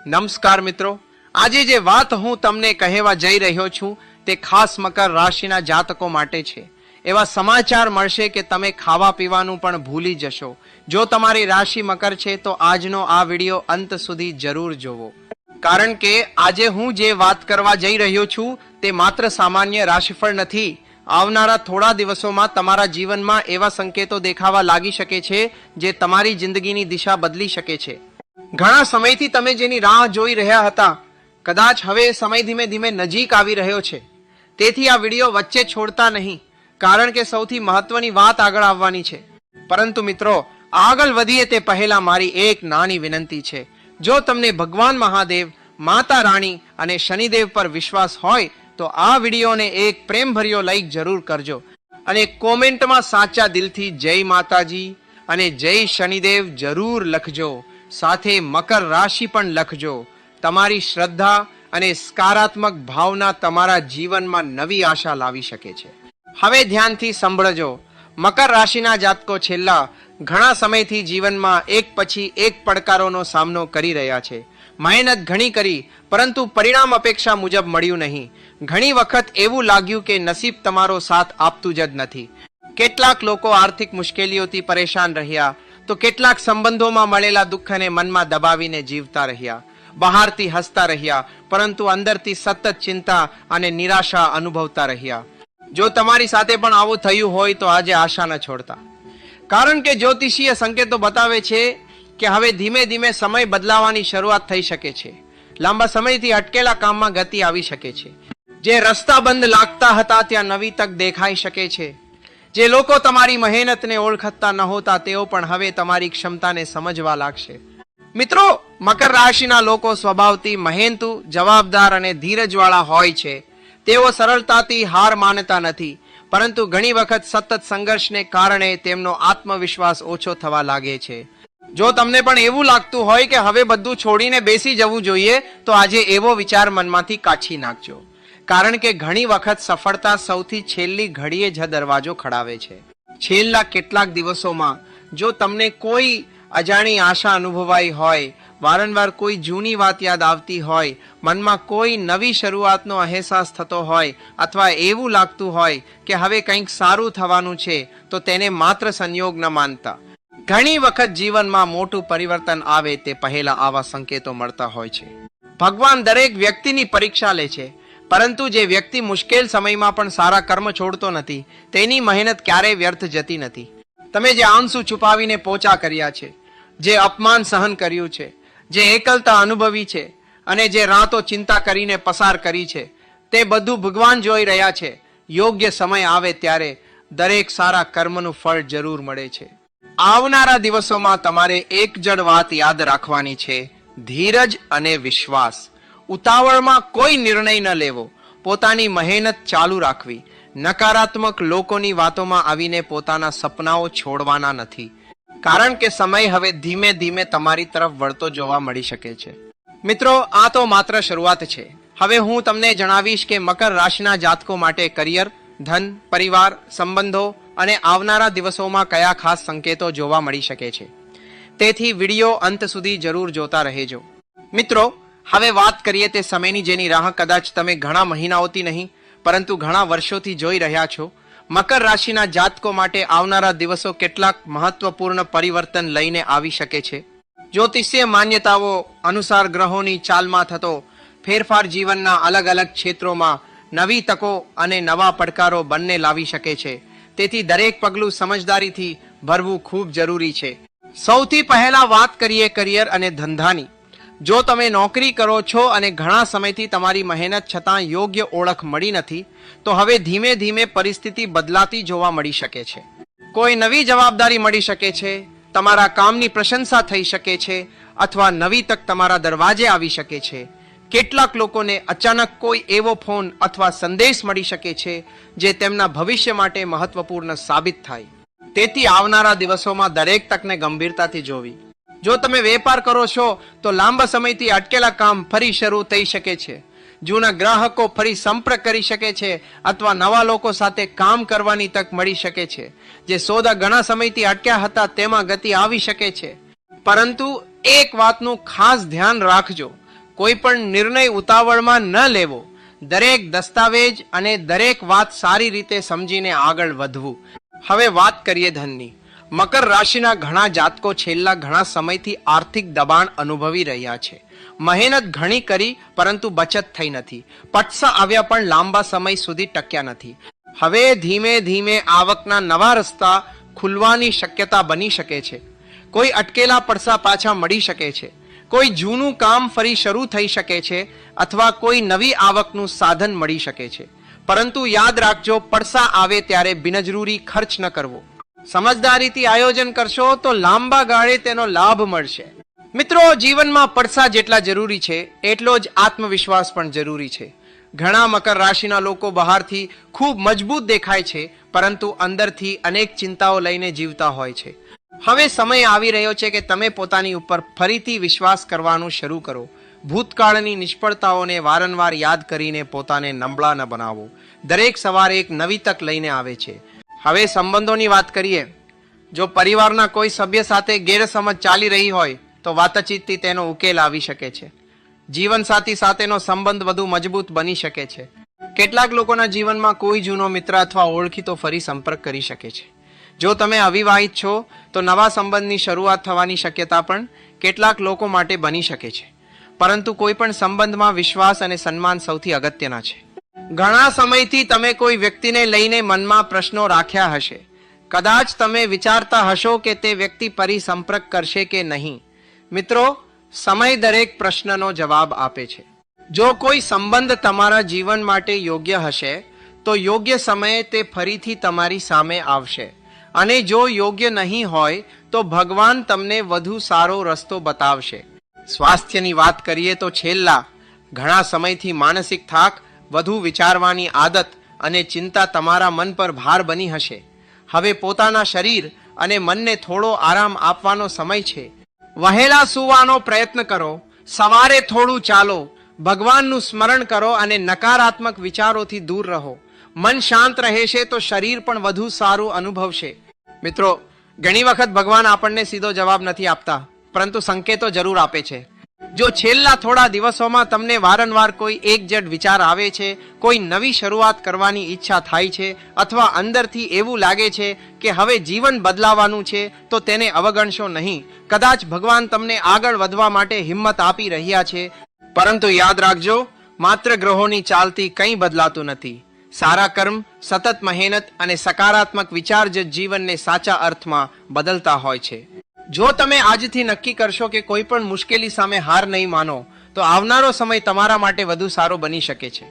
નમસ્કાર મિત્રો, આજે જે વાત હું તમને કહેવા જઈ રહ્યો છું તે ખાસ મકર રાશિના જાતકો માટે છે. એવા સમાચાર મળશે કે તમે ખાવા પીવાનું પણ ભૂલી જશો. જો તમારી રાશિ મકર છે તો આજનો આ વિડીયો અંત સુધી જરૂર જોવો, કારણ કે આજે હું જે વાત કરવા જઈ રહ્યો છું તે માત્ર સામાન્ય રાશિફળ નથી. આવનારા થોડા દિવસોમાં તમારા જીવનમાં એવા સંકેતો દેખાવા લાગી શકે છે જે તમારી જિંદગીની દિશા બદલી શકે છે. ઘણા સમયથી તમે જેની રાહ જોઈ રહ્યા હતા, કદાચ હવે સમય ધીમે ધીમે નજીક આવી રહ્યો છે. તેથી આ વિડીયો વચ્ચે છોડતા નહીં, કારણ કે સૌથી મહત્વની વાત આગળ આવવાની છે. પરંતુ મિત્રો, આગળ વધીએ તે પહેલા મારી એક નાની વિનંતી છે. જો તમને ભગવાન મહાદેવ, માતા રાણી અને શનિદેવ પર વિશ્વાસ હોય તો આ વિડીયોને એક પ્રેમભર્યો લાઈક જરૂર કરજો અને કોમેન્ટમાં સાચા દિલથી જય માતાજી અને જય શનિદેવ જરૂર લખજો. સાથે મકર રાશિ પણ લખજો. તમારી શ્રદ્ધા અને સકારાત્મક ભાવના તમારા જીવનમાં નવી આશા લાવી શકે છે. હવે ધ્યાનથી સાંભળજો. મકર રાશિના જાતકો છેલ્લા ઘણા સમયથી જીવનમાં એક પછી એક પડકારોનો સામનો કરી રહ્યા છે. મહેનત ઘણી કરી, પરંતુ પરિણામ અપેક્ષા મુજબ મળ્યું નહીં. ઘણી વખત એવું લાગ્યું કે નસીબ તમારો સાથ આપતું જ નથી. કેટલાક લોકો આર્થિક મુશ્કેલીઓથી પરેશાન રહ્યા, તો કેટલાક સંબંધોમાં મળેલા દુઃખને મનમાં દબાવીને જીવતા રહ્યા. બહારથી હસતા રહ્યા, પરંતુ અંદરથી સતત ચિંતા અને નિરાશા અનુભવતા રહ્યા. જો તમારી સાથે પણ આવું થયું હોય તો આજે આશા ન છોડતા, કારણ કે જ્યોતિષીય સંકેતો બતાવે છે કે હવે ધીમે ધીમે સમય બદલાવાની શરૂઆત થઈ શકે છે. લાંબા સમયથી અટકેલા કામમાં ગતિ આવી શકે છે. જે રસ્તા બંધ લાગતા હતા ત્યાં નવી તક દેખાઈ શકે છે. જે લોકો તમારી મહેનતને ઓળખતા નહોતા તેઓ પણ હવે તમારી ક્ષમતાને સમજવા લાગશે. મિત્રો, મકર રાશિના લોકો સ્વભાવથી મહેનતુ, જવાબદાર અને ધીરજવાળા હોય છે. તેઓ સરળતાથી હાર માનતા નથી, પરંતુ ઘણી વખત સતત સંઘર્ષને કારણે તેમનો આત્મવિશ્વાસ ઓછો થવા લાગે છે. જો તમને પણ એવું લાગતું હોય કે હવે બધું છોડીને બેસી જવું જોઈએ, તો આજે એવો વિચાર મનમાંથી કાઢી નાખજો, કારણ કે ઘણી વખત સફળતા સૌથી છેલ્લી ઘડીએ જ દરવાજો ખડાવે છે. છેલ્લા કેટલાક દિવસોમાં જો તમને કોઈ અજાણી આશા અનુભવાઈ હોય, વારંવાર કોઈ જૂની વાત યાદ આવતી હોય, મનમાં કોઈ નવી શરૂઆતનો અહેસાસ થતો હોય, અથવા એવું લાગતું હોય કે હવે કંઈક સારું થવાનું છે, તો તેને માત્ર સંયોગ ન માનતા. ઘણી વખત જીવનમાં મોટું પરિવર્તન આવે તે પહેલા આવા સંકેતો મળતા હોય છે. ભગવાન દરેક વ્યક્તિની પરીક્ષા લે છે, પરંતુ જે વ્યક્તિ મુશ્કેલ સમયમાં પણ સારા કર્મ છોડતો નથી, તેની મહેનત ક્યારેય વ્યર્થ જતી નથી. તમે જે આંસુ છુપાવીને પોચા કર્યા છે, જે અપમાન સહન કર્યું છે, જે એકલતા અનુભવી છે અને જે રાતો ચિંતા કરીને પસાર કરી છે, તે બધું ભગવાન જોઈ રહ્યા છે. યોગ્ય સમય આવે ત્યારે દરેક સારા કર્મનું ફળ જરૂર મળે છે. આવનારા દિવસોમાં તમારે એક જ વાત યાદ રાખવાની છે: ધીરજ અને વિશ્વાસ. ઉતાવળમાં કોઈ નિર્ણય ન લેવો. પોતાની મહેનત ચાલુ રાખવી. નકારાત્મક લોકોની વાતોમાં આવીને પોતાના સપનાઓ છોડવાના નથી, કારણ કે સમય હવે ધીમે ધીમે તમારી તરફ વળતો જોવા મળી શકે છે. મિત્રો, આ તો માત્ર શરૂઆત છે. હવે હું તમને જણાવીશ કે મકર રાશિના જાતકો માટે કરિયર, ધન, પરિવાર, સંબંધો અને આવનારા દિવસોમાં કયા ખાસ સંકેતો જોવા મળી શકે છે. તેથી વિડીયો અંત સુધી જરૂર જોતા રહેજો. મિત્રો, હવે વાત કરીએ તે સમયની જેની રાહ કદાચ તમે ઘણા મહિનાઓથી નહીં, પરંતુ ઘણા વર્ષોથી જોઈ રહ્યા છો. મકર રાશિના જાતકો માટે આવનારા દિવસો કેટલાક મહત્વપૂર્ણ પરિવર્તન લઈને આવી શકે છે. જ્યોતિષીય માન્યતાઓ અનુસાર ગ્રહોની ચાલમાં થતો ફેરફાર જીવનના અલગ અલગ ક્ષેત્રોમાં નવી તકો અને નવા પડકારો બંને લાવી શકે છે. તેથી દરેક પગલું સમજદારીથી ભરવું ખૂબ જરૂરી છે. સૌથી પહેલા વાત કરીએ કરિયર અને ધંધાની. જો તમે નોકરી કરો છો અને ઘણા સમયથી તમારી મહેનત છતાં યોગ્ય ઓળખ મળી નથી, તો હવે ધીમે ધીમે પરિસ્થિતિ બદલાતી જોવા મળી શકે છે. કોઈ નવી જવાબદારી મળી શકે છે, તમારા કામની પ્રશંસા થઈ શકે છે, અથવા નવી તક તમારા દરવાજે આવી શકે છે. કેટલાક લોકોને અચાનક કોઈ એવો ફોન અથવા સંદેશ મળી શકે છે જે તેમના ભવિષ્ય માટે મહત્વપૂર્ણ સાબિત થાય. તેથી આવનારા દિવસોમાં દરેક તકને ગંભીરતાથી જોવી. જો તમે વેપાર કરો છો તો લાંબા સમયથી અટકેલા કામ ફરી શરૂ થઈ શકે છે. જૂના ગ્રાહકો ફરી સંપર્ક કરી શકે છે, અથવા નવા લોકો સાથે કામ કરવાની તક મળી શકે છે. જે સોદા ઘણા સમયથી અટક્યા હતા તેમાં ગતિ આવી શકે છે. પરંતુ એક વાતનું ખાસ ધ્યાન રાખજો: કોઈ પણ નિર્ણય ઉતાવળમાં ન લેવો, દરેક દસ્તાવેજ અને દરેક વાત સારી રીતે સમજીને આગળ વધવું. હવે વાત કરીએ ધનની. મકર રાશિના ઘણા જાતકો છેલ્લા ઘણા સમયથી આર્થિક દબાણ અનુભવી રહ્યા છે. મહેનત ઘણી કરી પરંતુ બચત થઈ નથી. પટ્સા આવ્યા પણ લાંબા સમય સુધી ટક્યા નથી. હવે ધીમે ધીમે આવકના નવા રસ્તા ખુલવાની શક્યતા બની શકે છે. કોઈ અટકેલા પડસા પાછા મળી શકે છે. કોઈ જૂનું કામ ફરી શરૂ થઈ શકે છે અથવા કોઈ નવી આવકનું સાધન મળી શકે છે. પરંતુ યાદ રાખજો, પડસા આવે ત્યારે બિનજરૂરી ખર્ચ ન કરવો. સમજદારીથી આયોજન કરશો તો લાંબા ગાળે તેનો લાભ મળશે. મિત્રો, જીવનમાં પડસા જેટલા જરૂરી છે એટલો જ આત્મવિશ્વાસ પણ જરૂરી છે. ઘણા મકર રાશિના લોકો બહારથી ખૂબ મજબૂત દેખાય છે પરંતુ અંદરથી અનેક ચિંતાઓ લઈને જીવતા હોય છે. હવે સમય આવી રહ્યો છે કે તમે પોતાની ઉપર ફરીથી વિશ્વાસ કરવાનું શરૂ કરો. ભૂતકાળની નિષ્ફળતાઓને વારંવાર યાદ કરીને પોતાને નબળા ન બનાવો. દરેક સવારે એક નવી તક લઈને આવે છે. હવે સંબંધોની વાત કરીએ. જો પરિવારના કોઈ સભ્ય સાથે ગેરસમજ ચાલી રહી હોય તો વાતચીતથી તેનો ઉકેલ આવી શકે છે. જીવનસાથી સાથેનો સંબંધ વધુ મજબૂત બની શકે છે. કેટલાક લોકોના જીવનમાં કોઈ જૂનો મિત્ર અથવા ઓળખીતો ફરી સંપર્ક કરી શકે છે. જો તમે અવિવાહિત છો તો નવા સંબંધની શરૂઆત થવાની શક્યતા પણ કેટલાક લોકો માટે બની શકે છે. પરંતુ કોઈ પણ સંબંધમાં વિશ્વાસ અને સન્માન સૌથી અગત્યના છે. ઘણા સમયથી તમે કોઈ વ્યક્તિને લઈને મનમાં પ્રશ્નો રાખ્યા હશે. કદાચ તમે વિચારતા હશો કે તે વ્યક્તિ ફરી સંપર્ક કરશે કે નહીં. મિત્રો, સમય દરેક પ્રશ્નનો જવાબ આપે છે. જો કોઈ સંબંધ તમારા જીવન માટે યોગ્ય હશે તો યોગ્ય સમયે તે ફરીથી તમારી સામે આવશે. અને જો યોગ્ય નહીં હોય તો ભગવાન તમને વધુ સારો રસ્તો બતાવશે. સ્વાસ્થ્યની વાત કરીએ તો છેલ્લા ઘણા સમયથી માનસિક થાક, વધુ વિચારવાની આદત અને ચિંતા તમારા મન પર ભાર બની હશે. હવે પોતાના શરીર અને મનને થોડો આરામ આપવાનો સમય છે. વહેલા સૂવાનો પ્રયત્ન કરો, સવારે થોડું ચાલો, ભગવાનનું સ્મરણ કરો અને નકારાત્મક વિચારોથી દૂર રહો. મન શાંત રહેશે તો શરીર પણ વધુ સારું અનુભવશે. મિત્રો, ઘણી વખત ભગવાન આપણને સીધો જવાબ નથી આપતા પરંતુ સંકેતો જરૂર આપે છે. જો છેલ્લા થોડા દિવસોમાં તમને વારંવાર કોઈ એકજટ વિચાર આવે છે, કોઈ નવી શરૂઆત કરવાની ઈચ્છા થાય છે અથવા અંદરથી એવું લાગે છે કે હવે જીવન બદલાવાનું છે તો તેને અવગણશો નહીં. કદાચ ભગવાન તમને આગળ વધવા માટે હિંમત આપી રહ્યા છે. પરંતુ યાદ રાખજો, માત્ર ગ્રહોની ચાલથી કંઈ બદલાતું નથી. સારા કર્મ, સતત મહેનત અને સકારાત્મક વિચાર જ જીવનને સાચા અર્થમાં બદલતા હોય છે. જો તમે આજથી નક્કી કરશો કે કોઈ પણ મુશ્કેલી સામે હાર નહીં માનો તો આવનારો સમય તમારા માટે વધુ સારો બની શકે છે.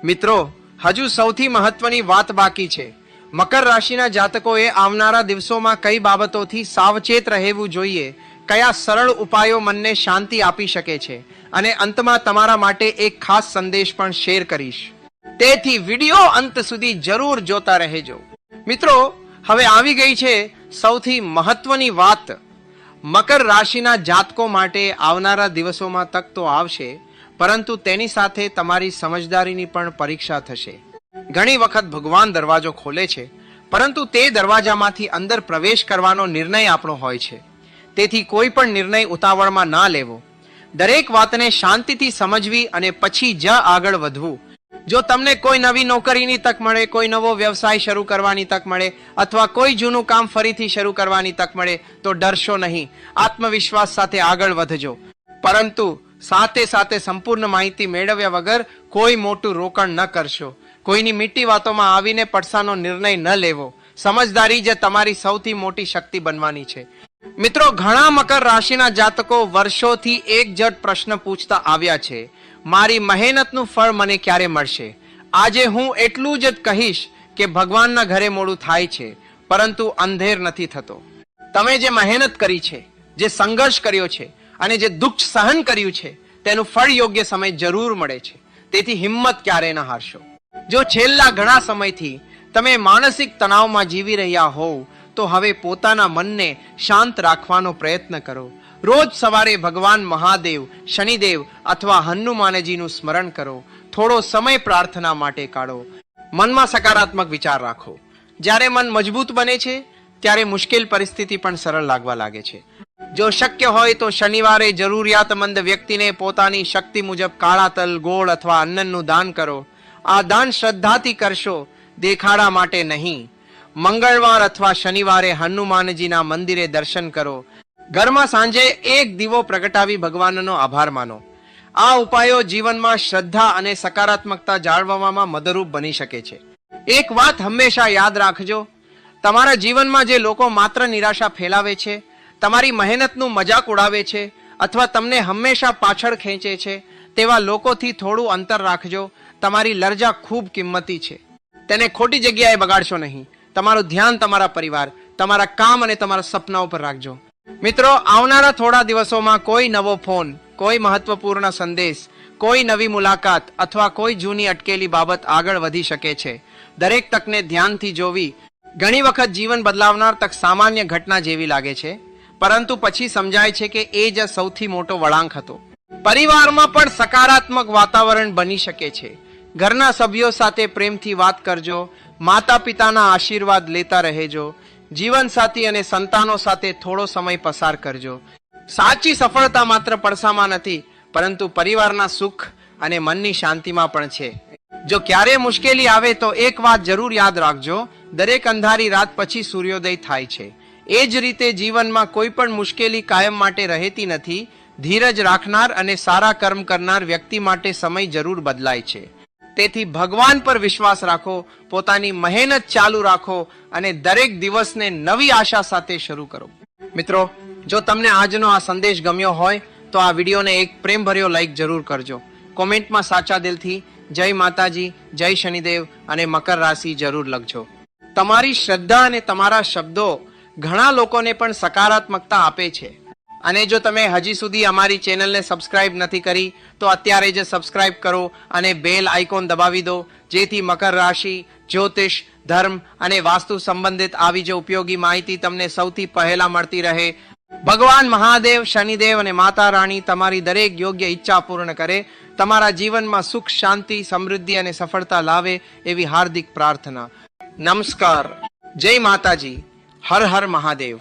મિત્રો, હજુ સૌથી મહત્વની વાત બાકી છે. મકર રાશિના જાતકોએ આવનારા દિવસોમાં કઈ બાબતોથી સાવચેત રહેવું જોઈએ, કયા સરળ ઉપાયો મનને શાંતિ આપી શકે છે અને અંતમાં તમારા માટે એક ખાસ સંદેશ પણ શેર કરીશ. તેથી વિડિયો અંત સુધી જરૂર જોતા રહેજો. મિત્રો, હવે આવી ગઈ છે સૌથી મહત્વની વાત. મકર રાશિના જાતકો માટે આવનારા દિવસોમાં તક તો આવશે પરંતુ તેની સાથે તમારી સમજદારીની પણ પરીક્ષા થશે. ઘણી વખત ભગવાન દરવાજો ખોલે છે પરંતુ તે દરવાજામાંથી અંદર પ્રવેશ કરવાનો નિર્ણય આપણો હોય છે. તેથી કોઈ પણ નિર્ણય ઉતાવળમાં ના લેવો. દરેક વાતને શાંતિથી સમજવી અને પછી જ આગળ વધવું. જો તમને કોઈ નવી નોકરીની તક મળે, કોઈ નવો વ્યવસાય શરૂ કરવાની તક મળે અથવા કોઈ જૂનું કામ ફરીથી શરૂ કરવાની તક મળે તો ડરશો નહીં. આત્મવિશ્વાસ સાથે આગળ વધજો. પરંતુ સાથે સાથે સંપૂર્ણ માહિતી મેળવ્યા વગર કોઈ મોટું રોકાણ ન કરશો. કોઈની મીઠી વાતોમાં આવીને પડસાનો નિર્ણય ન લેવો. સમજદારી જ તમારી સૌથી મોટી શક્તિ બનવાની છે. મિત્રો, ઘણા મકર રાશિના જાતકો વર્ષોથી એક જટ પ્રશ્ન પૂછતા આવ્યા છે, મારી મહેનતનું ફળ મને ક્યારે મળશે? આજે હું એટલું જ કહીશ કે ભગવાનના ઘરે મોડું થાય છે પરંતુ અંધેર નથી થતો. તમે જે મહેનત કરી છે, જે સંઘર્ષ કર્યો છે અને જે દુઃખ સહન કર્યું છે તેનું ફળ યોગ્ય સમય જરૂર મળે છે. તેથી હિંમત ક્યારે ન હારશો. જો છેલ્લા ઘણા સમયથી તમે માનસિક તણાવમાં જીવી રહ્યા હોવ તો હવે પોતાના મનને શાંત રાખવાનો પ્રયત્ન કરો. રોજ સવારે ભગવાન મહાદેવ, શનિદેવ અથવા હનુમાનજીનું સ્મરણ કરો. થોડો સમય પ્રાર્થના માટે કાઢો. મનમાં સકારાત્મક વિચાર રાખો. જ્યારે મન મજબૂત બને છે ત્યારે મુશ્કેલ પરિસ્થિતિ પણ સરળ લાગવા લાગે છે. જો શક્ય હોય તો શનિવારે જરૂરિયાતમંદ વ્યક્તિને પોતાની શક્તિ મુજબ કાળા તલ, ગોળ અથવા અન્નનું દાન કરો. આ દાન શ્રદ્ધાથી કરશો, દેખાડા માટે નહીં. મંગળવાર અથવા શનિવારે હનુમાનજીના મંદિરે દર્શન કરો. ઘરમાં સાંજે એક દીવો પ્રગટાવી ભગવાનનો આભાર માનો. આ ઉપાયો જીવનમાં શ્રદ્ધા અને સકારાત્મકતા જાળવવામાં મદદરૂપ બની શકે છે. એક વાત હંમેશા યાદ રાખજો, તમારા જીવનમાં જે લોકો માત્ર નિરાશા ફેલાવે છે, તમારી મહેનતનું મજાક ઉડાવે છે અથવા તમને હંમેશા પાછળ ખેંચે છે, તેવા લોકોથી થોડું અંતર રાખજો. તમારી લર્જા ખૂબ કિંમતી છે, તેને ખોટી જગ્યાએ બગાડશો નહીં. તમારું ધ્યાન તમારા પરિવાર, તમારા કામ અને તમારા સપનાઓ પર રાખજો. મિત્રો, આવનારા થોડા દિવસોમાં કોઈ નવો ફોન, કોઈ મહત્વપૂર્ણ સંદેશ, કોઈ નવી મુલાકાત અથવા કોઈ જૂની અટકેલી બાબત આગળ વધી શકે છે. દરેક તકને ધ્યાનથી જોવી. ઘણી વખત જીવન બદલાવનાર તક સામાન્ય ઘટના જેવી લાગે છે, પરંતુ પછી સમજાય છે કે એ જ સૌથી મોટો વળાંક હતો. પરિવારમાં પણ સકારાત્મક વાતાવરણ બની શકે છે. ઘરના સભ્યો સાથે પ્રેમથી વાત કરજો, માતા પિતાના આશીર્વાદ લેતા રહેજો, જીવનસાથી અને સંતાનો સાથે થોડો સમય પસાર કરજો. સાચી સફળતા માત્ર પૈસામાં નથી, પરંતુ પરિવારના સુખ અને મનની શાંતિમાં પણ છે. જો ક્યારે મુશ્કેલી આવે તો એક વાત જરૂર યાદ રાખજો, દરેક અંધારી રાત પછી સૂર્યોદય થાય છે. એ જ રીતે જીવનમાં કોઈ પણ મુશ્કેલી કાયમ માટે રહેતી નથી. ધીરજ રાખનાર અને સારા કર્મ કરનાર વ્યક્તિ માટે સમય જરૂર બદલાય છે. તેથી ભગવાન પર વિશ્વાસ રાખો, પોતાની મહેનત ચાલુ રાખો અને દરેક દિવસને નવી આશા સાથે શરૂ કરો. મિત્રો, જો તમને આજનો આ સંદેશ ગમ્યો હોય તો આ વિડીયોને એક પ્રેમભર્યો લાઈક જરૂર કરજો. કોમેન્ટમાં સાચા દિલથી જય માતાજી, જય શનિદેવ અને મકર રાશિ જરૂર લખજો. તમારી શ્રદ્ધા અને તમારા શબ્દો ઘણા લોકોને પણ સકારાત્મકતા આપે છે. અને જો તમે હજી સુધી અમારી ચેનલને સબસ્ક્રાઇબ નથી કરી તો અત્યારે જ સબસ્ક્રાઇબ કરો અને બેલ આઇકોન દબાવી દો, જેથી મકર રાશિ, જ્યોતિષ, ધર્મ અને વાસ્તુ સંબંધિત આવી જ ઉપયોગી માહિતી તમને સૌથી પહેલા મળતી રહે. ભગવાન મહાદેવ, શનિદેવ અને માતા રાણી તમારી દરેક યોગ્ય ઈચ્છા પૂર્ણ કરે. તમારા જીવનમાં સુખ, શાંતિ, સમૃદ્ધિ અને સફળતા લાવે એવી હાર્દિક પ્રાર્થના. નમસ્કાર. જય માતાજી. હર હર મહાદેવ.